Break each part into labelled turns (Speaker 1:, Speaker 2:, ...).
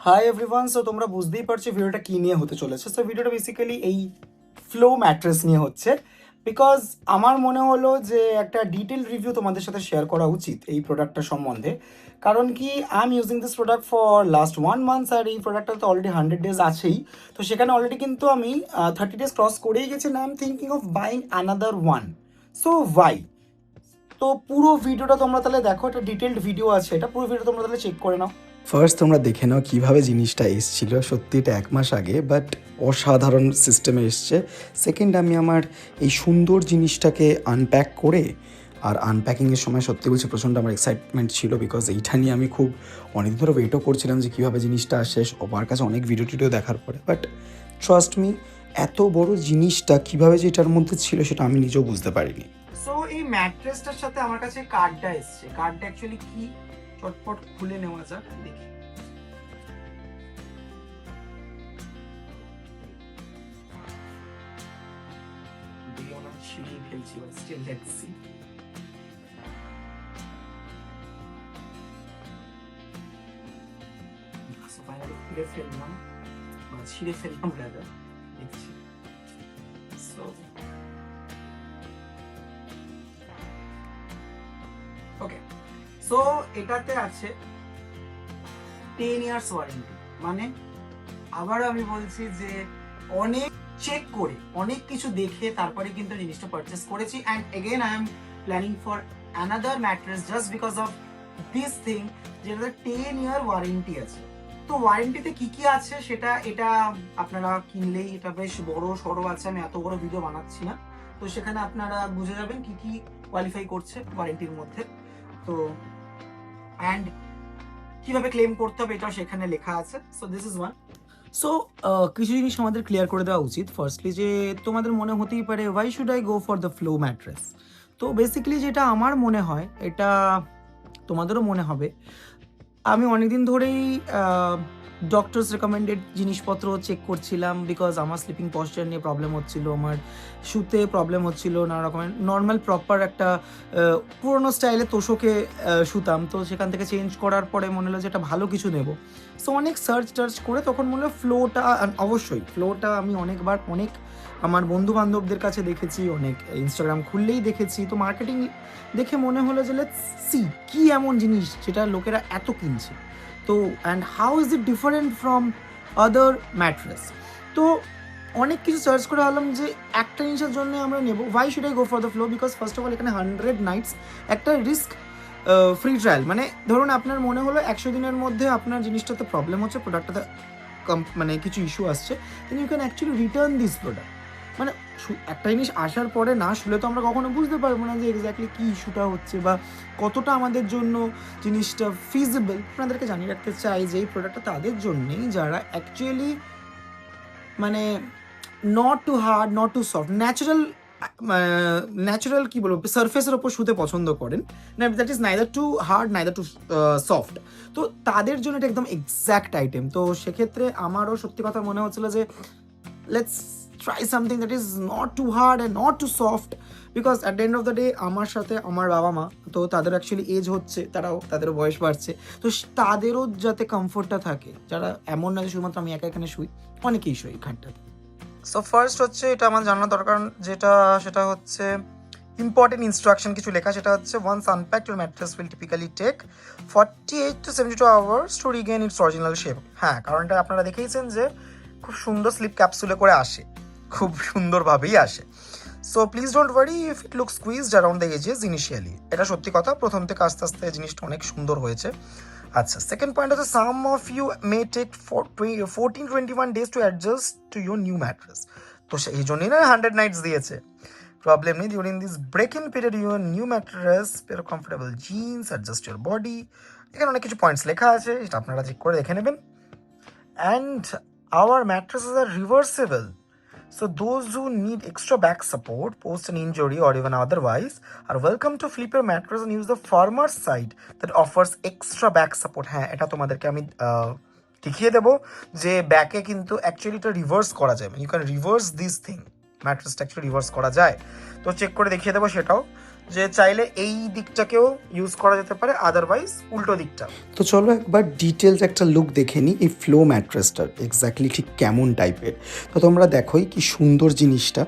Speaker 1: Hi everyone. So তোমরা বুঝতেই পারছো ভিডিওটা কী নিয়ে হতে চলেছে। সো ভিডিওটা বেসিক্যালি এই ফ্লো ম্যাট্রেস নিয়ে হচ্ছে, বিকজ আমার মনে হলো যে একটা ডিটেল রিভিউ তোমাদের সাথে শেয়ার করা উচিত এই প্রোডাক্টটা সম্বন্ধে। কারণ কি I am using this product for last 1 month, আর এই প্রোডাক্টটা তো অলরেডি 100 ডেজ আছেই। তো সেখানে অলরেডি কিন্তু আমি 30 ডেজ ক্রস করেই গেছি, না I am thinking of buying another one. So why? তো পুরো ভিডিওটা তোমরা তাহলে দেখো, এটা ডিটেলড ভিডিও আছে, এটা পুরো ভিডিও তোমরা তাহলে চেক করে নাও।
Speaker 2: ফার্স্ট তোমরা দেখে নাও কীভাবে জিনিসটা এসছিল। সত্যি এটা 1 মাস আগে, বাট অসাধারণ সিস্টেমে এসছে। সেকেন্ড, আমি আমার এই সুন্দর জিনিসটাকে আনপ্যাক করে, আর আনপ্যাকিংয়ের সময় সত্যি বলছি প্রচণ্ড আমার এক্সাইটমেন্ট ছিল, বিকজ এইটা নিয়ে আমি খুব অনেক ধরে ওয়েটও করছিলাম যে কীভাবে জিনিসটা আসে আমার কাছে, অনেক ভিডিও টিডিও দেখার পরে। বাট ট্রাস্ট মি, এত বড় জিনিসটা কীভাবে যে এটার মধ্যে ছিল সেটা আমি নিজেও বুঝতে পারিনি।
Speaker 1: সো এই ম্যাট্রেসটার সাথে আমার কাছে কার্ডটা এসছে। কার্ডটা অ্যাকচুয়ালি কি চটপট খুলে নেওয়া যাক, দেখি। ছিঁড়িয়ে ফেলছি, still let's see. So finally খুলে ফেললাম, বা ছিঁড়ে ফেললাম রাদার, দেখছি। সো ওকে, সো এটাতে আছে 10 ইয়ার্স ওয়ারেন্টি। মানে আবার আমি বলছি যে অনেক চেক করে, অনেক কিছু দেখে তারপরে কিন্তু জিনিসটা পারচেস করেছি। And again I am planning for another mattress just because of this thing, যেটাতে 10 ইয়ার ওয়ারেন্টি আছে। তো ওয়ারেন্টিতে কি কি আছে সেটা এটা আপনারা কিনলেই, এটা বেশ বড় সড়ো আছে, আমি এত বড় ভিডিও বানাচ্ছি না। তো সেখানে আপনারা বুঝে যাবেন কি কি কোয়ালিফাই করছে ওয়ারেন্টির মধ্যে। তো অ্যান্ড কিভাবে ক্লেম করতে হবে এটাও সেখানে লেখা আছে। So this is one. So কিছু জিনিস আমাদের ক্লিয়ার করে দেওয়া উচিত। ফার্স্টলি, যে তোমাদের মনে হতেই পারে why should I go for the flow mattress. তো বেসিক্যালি যেটা আমার মনে হয়, এটা তোমাদেরও মনে হবে। আমি অনেকদিন ধরেই ডক্টরস রেকমেন্ডেড জিনিসপত্র চেক করছিলাম, বিকজ আমার স্লিপিং পশ্চার নিয়ে প্রবলেম হচ্ছিল, আমার শুতে প্রবলেম হচ্ছিল, নানা রকমের নর্মাল প্রপার একটা পুরোনো স্টাইলে তোষকে শুতাম। তো সেখান থেকে চেঞ্জ করার পরে মনে হলো যে এটা ভালো কিছু নেব। সো অনেক সার্চ টার্চ করে তখন মনে হলো ফ্লোটা, অবশ্যই ফ্লোটা আমি অনেকবার অনেক আমার বন্ধু বান্ধবদের কাছে দেখেছি, অনেক ইনস্টাগ্রাম খুললেই দেখেছি। তো মার্কেটিং দেখে মনে হলো যে লেটস সি কি এমন জিনিস যেটা লোকেরা এত কিনছে। তো and how is it different from other mattress. তো অনেক কিছু সার্চ করে হলাম যে একটা জিনিসের জন্য আমরা নেব, why should I go for the flow, because first of all এখানে 100 নাইটস একটা রিস্ক ফ্রি ট্রায়াল। মানে ধরুন আপনার মনে হলো 100 দিনের মধ্যে আপনার জিনিসটাতে প্রবলেম হচ্ছে, প্রোডাক্টটাতে মানে কিছু ইস্যু আসছে, then you can actually return this product. মানে একটা জিনিস আসার পরে না শুলে তো আমরা কখনো বুঝতে পারবো না যে এক্স্যাক্টলি কী ইস্যুটা হচ্ছে বা কতটা আমাদের জন্য জিনিসটা ফিজিবল। আপনাদেরকে জানিয়ে রাখতে চাই যে এই প্রোডাক্টটা তাদের জন্যেই যারা অ্যাকচুয়ালি মানে not too hard, not too soft, natural কী বলবো, সারফেসের ওপর শুতে পছন্দ করেন, that is neither too hard neither too soft. তো তাদের জন্য এটা একদম এক্স্যাক্ট আইটেম। তো সেক্ষেত্রে আমারও সত্যি কথা মনে হচ্ছিল যে let's try something that is not too hard and not too soft, because at the end of the day আমার সাথে আমার বাবা মা, তো তাদের অ্যাকচুয়ালি এজ হচ্ছে, তাদেরও বয়স বাড়ছে, তো তাদেরও যাতে কমফোর্টটা থাকে, যারা এমন না যে শুধুমাত্র আমি একা এখানে শুই, অনেকেই শুই এখানটাতে। সো ফার্স্ট হচ্ছে এটা আমার জানা দরকার, সেটা হচ্ছে ইম্পর্টেন্ট ইনস্ট্রাকশন কিছু লেখা, সেটা হচ্ছে once unpacked your mattress will typically take 48 to 72 hours to regain its original shape. হ্যাঁ, কারণ এটা আপনারা দেখেইছেন যে খুব সুন্দর স্লিপ ক্যাপসুলে করে আসে, খুব সুন্দরভাবেই আসে। So please don't worry if it look squeezed around the edges initially. এটা সত্যি কথা, প্রথম থেকে আস্তে আস্তে জিনিসটা অনেক সুন্দর হয়েছে। আচ্ছা, সেকেন্ড পয়েন্ট হচ্ছে some of you may take 14-21 days to adjust to your new mattress. তো সেই জন্যই না 100 নাইটস দিয়েছে। প্রবলেম নেই, during this break in period your new mattress pair comfortable jeans adjust your body. এখানে অনেক কিছু পয়েন্টস লেখা আছে, সেটা আপনারা চেক করে দেখে নেবেন। And our mattresses are reversible, so those who need extra back support post an injury or even otherwise are welcome to flip your mattress and use the farmer's side that offers extra back support. হ্যাঁ, এটা তোমাদেরকে আমি দেখিয়ে দেবো যে ব্যাকে কিন্তু actually এটা রিভার্স করা যায়, you can reverse this thing, ম্যাট্রেসটা অ্যাকচুয়ালি রিভার্স করা যায়। তো চেক করে দেখিয়ে দেবো সেটাও। যে চাইলে এই দিকটাকেও ইউজ করা যেতে পারে, আদারওয়াইজ উল্টো দিকটা।
Speaker 2: তো চলো একবার ডিটেলস একটা লুক দেখে নিই এই ফ্লো ম্যাট্রেসটার এক্স্যাক্টলি ঠিক কেমন টাইপের। তো তোমরা দেখোই কি সুন্দর জিনিসটা,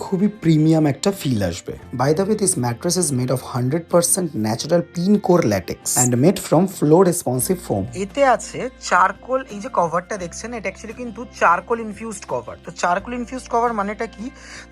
Speaker 2: খুবই প্রিমিয়াম একটা ফিল আসবে। By the way this mattress is made of 100% natural pin core latex and made from flow responsive foam.
Speaker 1: এতে আছে চারকোল, এই যে কভারটা দেখছেন এটা অ্যাকচুয়ালি কিন্তু চারকোল ইনফিউজড কভার। তো চারকোল ইনফিউজড কভার মানেটা কি,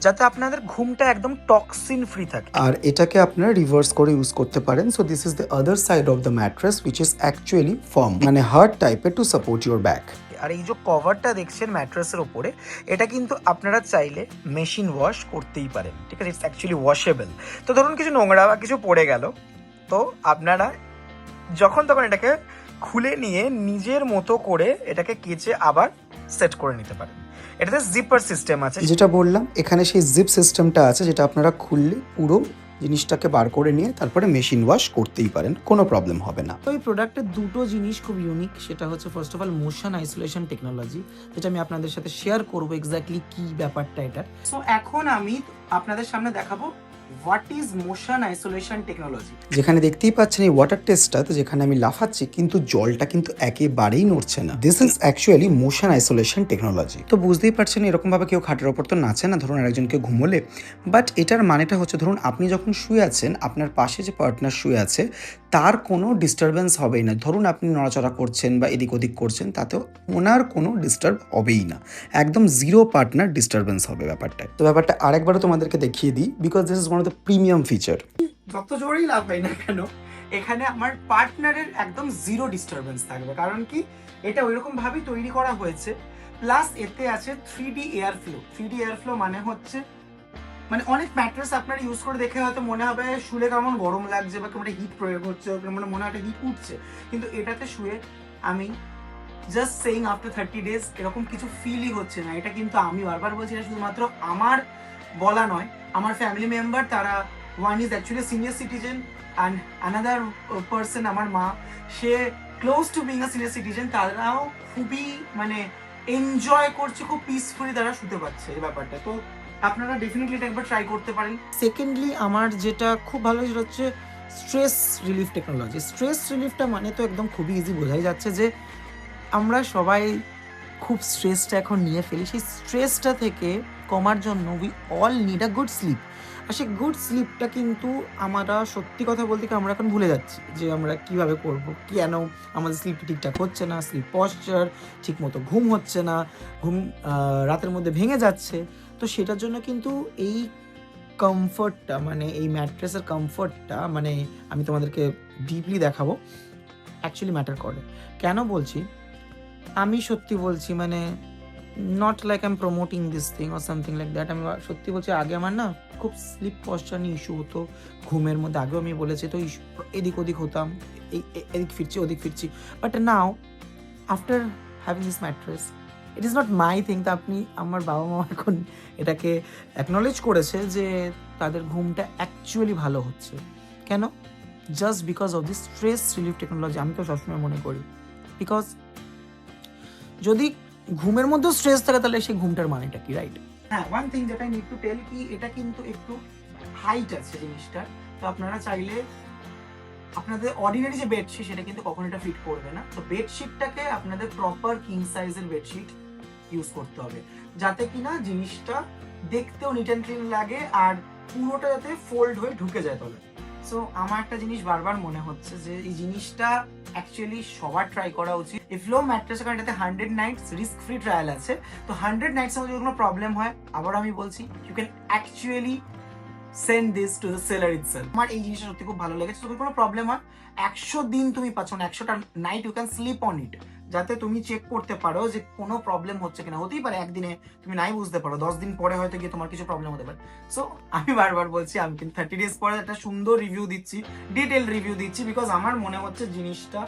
Speaker 1: যাতে আপনাদের ঘুমটা একদম টক্সিন ফ্রি থাকে।
Speaker 2: আর এটাকে আপনারা রিভার্স করে ইউজ করতে পারেন। So this is the other side of the mattress which is actually farm, মানে হার্ড টাইপের টু সাপোর্ট ইউর ব্যাক।
Speaker 1: আর এই যে কভারটা দেখছেন ম্যাট্রেসের উপরে, এটা কিন্তু আপনারা চাইলে মেশিন ওয়াশ করতেই পারেন, ঠিক আছে? It's actually washable. তো ধরুন কিছু নোংরা বা কিছু পড়ে গেল, তো আপনারা যখন তখন এটাকে খুলে নিয়ে নিজের মতো করে এটাকে কেচে আবার সেট করে নিতে পারেন। এটাতে জিপার সিস্টেম আছে।
Speaker 2: যেটা বললাম এখানে সেই জিপ সিস্টেমটা আছে, যেটা আপনারা খুললে পুরো জিনিসটাকে বার করে নিয়ে তারপরে মেশিন ওয়াশ করতেই পারেন, কোনো প্রবলেম হবে না।
Speaker 3: তো এই প্রোডাক্টের দুটো জিনিস খুব ইউনিক, সেটা হচ্ছে first of all motion isolation technology, যেটা আমি আপনাদের সাথে শেয়ার করবো এক্স্যাক্টলি কি ব্যাপারটা এটা।
Speaker 1: সো এখন আমি আপনাদের সামনে দেখাবো what is motion isolation technology.
Speaker 2: যেখানে দেখতেই পাচ্ছেন এই ওয়াটার টেস্টটা, তো যেখানে আমি লাফাচ্ছি কিন্তু জলটা কিন্তু একেবারেই নড়ছে না। This is actually motion isolation technology. তো বুঝতেই পারছেন এরকম ভাবে কেউ খাটের ওপর তো নাচে না, ধরুন আরেকজনকে ঘুমোলে। বাট এটার মানেটা হচ্ছে ধরুন আপনি যখন শুয়ে আছেন, আপনার পাশে যে পার্টনার শুয়ে আছে তার কোনো ডিস্টারবেন্স হবেই না। ধরুন আপনি নড়াচড়া করছেন বা এদিক ওদিক করছেন, তাতেও ওনার কোনো ডিস্টার্ব হবেই না, একদম জিরো পার্টনার ডিস্টারবেন্স হবে ব্যাপারটা। তো ব্যাপারটা আরেকবারও তোমাদেরকে দেখিয়ে দিই, because this is one of the premium feature.
Speaker 1: যত জোরেই লাভ হয় না কেন, এখানে আমার পার্টনারের একদম জিরো ডিস্টারবেন্স থাকবে। কারণ কি, এটা ওইরকম ভাবেই তৈরি করা হয়েছে। প্লাস এতে আছে 3D air flow. 3D air flow মানে হচ্ছে, মানে অনেক ম্যাট্রেস আপনারা ইউজ করে দেখে হয়তো মনে হবে শুলে কেমন গরম লাগছে বা কেমন হিট প্রয়োগ হচ্ছে, মানে মনে হয় হিট উঠছে, কিন্তু এটাতে শুয়ে আমি জাস্ট সেইং আফটার 30 ডেজ এরকম কিছু ফিলই হচ্ছে না। এটা কিন্তু আমি বারবার বলছি, এটা শুধুমাত্র আমার বলা নয়, আমার ফ্যামিলি মেম্বার, তারা one is actually senior citizen and another person আমার মা, সে close to being a senior citizen, তারাও খুবই মানে এনজয় করছে, খুব পিসফুলি তারা শুতে পারছে এই ব্যাপারটা। তো আপনারা ডেফিনেটলি এটা একবার ট্রাই করতে পারেন।
Speaker 3: সেকেন্ডলি আমার যেটা খুব ভালো সেটা হচ্ছে স্ট্রেস রিলিফ টেকনোলজি। স্ট্রেস রিলিফটা মানে তো একদম খুবই ইজি, বোঝাই যাচ্ছে যে আমরা সবাই খুব স্ট্রেসটা এখন নিয়ে ফেলি। সেই স্ট্রেসটা থেকে কমার জন্য we all need a good sleep. আর সেই গুড স্লিপটা কিন্তু আমরা সত্যি কথা বলতে কি আমরা এখন ভুলে যাচ্ছি যে আমরা কিভাবে করব, কেন আমাদের স্লিপটা ঠিকঠাক হচ্ছে না, স্লিপ পশ্চার ঠিক মতো ঘুম হচ্ছে না, ঘুম রাতের মধ্যে ভেঙে যাচ্ছে। তো সেটার জন্য কিন্তু এই কমফর্টটা, মানে এই ম্যাট্রেসের কমফর্টটা, মানে আমি তোমাদেরকে ডিপলি দেখাবো, অ্যাকচুয়ালি ম্যাটার করে। কেন বলছি, আমি সত্যি বলছি, মানে not like I am promoting this thing or something like that. আমি সত্যি বলছি, আগে আমার না খুব স্লিপ পশ্চার নিয়ে ইস্যু হতো ঘুমের মধ্যে। আগেও আমি বলেছি, তো এদিক ওদিক হতাম, এদিক ফিরছি ওদিক ফিরছি। But now after having this mattress, it is not my thing. তা আপনি, আমার বাবা মা এখন এটাকে অ্যাকনোলেজ করেছে যে তাদের ঘুমটা অ্যাকচুয়ালি ভালো হচ্ছে। কেন? Just because of this stress relief technology. আমি তো সবসময় মনে করি, বিকজ যদি ঘুমের মধ্যে স্ট্রেস থাকে তাহলে সেই ঘুমটার মানেটা কি, রাইট?
Speaker 1: হ্যাঁ, ওয়ান থিং যেটা নিড টু টেল কি, এটা কিন্তু একটু হাইট আছে জিনিসটা। তো আপনারা চাইলে আপনাদের অর্ডিনারি যে বেডশিট সেটা কিন্তু কখনো এটা ফিট করবে না। তো বেডশিটটাকে আপনাদের প্রপার কিং সাইজের বেডশিট ইউজ করতে হবে, যাতে কিনা জিনিসটা দেখতেও নিট অ্যান্ড ক্লিন লাগে আর পুরোটা যাতে ফোল্ড হয়ে ঢুকে যায় তলে। সো আমার একটা জিনিস বারবার মনে হচ্ছে যে এই জিনিসটা অ্যাকচুয়ালি সবার ট্রাই করা উচিত। এই ফ্লো ম্যাট্রেসের কারণে এটাতে 100 নাইটস রিস্ক ফ্রি ট্রায়াল আছে। তো 100 নাইটসের মধ্যে কোনো প্রবলেম হয়, আবার আমি বলছি, you can actually send this to the seller itself. আমার এই জিনিসটা সত্যি খুব ভালো লেগেছে। যদি কোনো প্রবলেম হয়, 100 দিন তুমি পাচ্ছ না, 100টা night you can sleep on it, যাতে তুমি চেক করতে পারো যে কোনো প্রবলেম হচ্ছে কিনা। হতেই পারে একদিনে তুমি নাই বুঝতে পারো, 10 দিন পরে হয়তো গিয়ে তোমার কিছু প্রবলেম হতে পারে। সো আমি বারবার বলছি, আমি কিন্তু 30 ডেজ পরে একটা সুন্দর রিভিউ দিচ্ছি, ডিটেল রিভিউ দিচ্ছি, বিকজ আমার মনে হচ্ছে জিনিসটা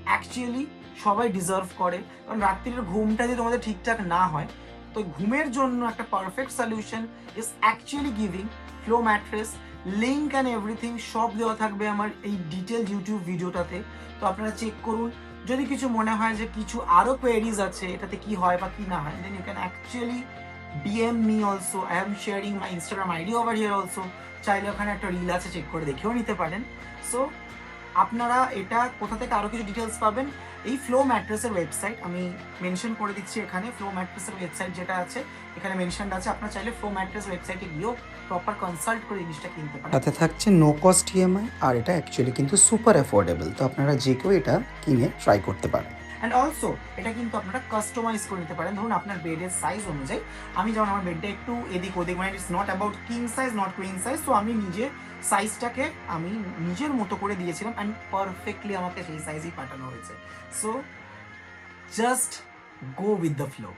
Speaker 1: অ্যাকচুয়ালি সবাই ডিজার্ভ করে। কারণ রাত্রির ঘুমটা যদি তোমাদের ঠিকঠাক না হয়, তো ঘুমের জন্য একটা perfect solution is actually giving flow mattress. Link and everything সব দেওয়া থাকবে আমার এই ডিটেল ইউটিউব ভিডিওটাতে। তো আপনারা চেক করুন। যদি কিছু মনে হয় যে কিছু আরো কোয়েরিজ আছে এটাতে কি হয় বা কি না হয়, then you can actually DM me also. I am sharing my Instagram ID over here also. চাইলে ওখানে একটা রিল আছে, চেক করে দেখেও নিতে পারেন। সো আপনারা এটা কোথা থেকে আরও কিছু ডিটেলস পাবেন, এই ফ্লো ম্যাট্রেসের ওয়েবসাইট আমি মেনশন করে দিচ্ছি এখানে। ফ্লো ম্যাট্রেসের ওয়েবসাইট যেটা আছে এখানে মেনশন আছে, আপনারা চাইলে ফ্লো ম্যাট্রেস ওয়েবসাইটে গিয়েও প্রপার কনসাল্ট করে জিনিসটা কিনতে পারেন।
Speaker 2: তাতে থাকছে নো কস্ট ইএমআই, আর এটা অ্যাকচুয়ালি কিন্তু সুপার অ্যাফোর্ডেবল, তো আপনারা যে কেউ এটা কিনে ট্রাই করতে পারেন।
Speaker 1: অ্যান্ড অলসো এটা কিন্তু আপনারা কাস্টমাইজ করে নিতে পারেন, ধরুন আপনার বেডের সাইজ অনুযায়ী। আমি যেমন আমার বেডটা একটু এদিক ওদিক, মানে it's not about king size, not queen size, তো আমি নিজের সাইজটাকে আমি নিজের মতো করে দিয়েছিলাম অ্যান্ড পারফেক্টলি আমাকে সেই সাইজেই পাঠানো হয়েছে। So just go with the flow.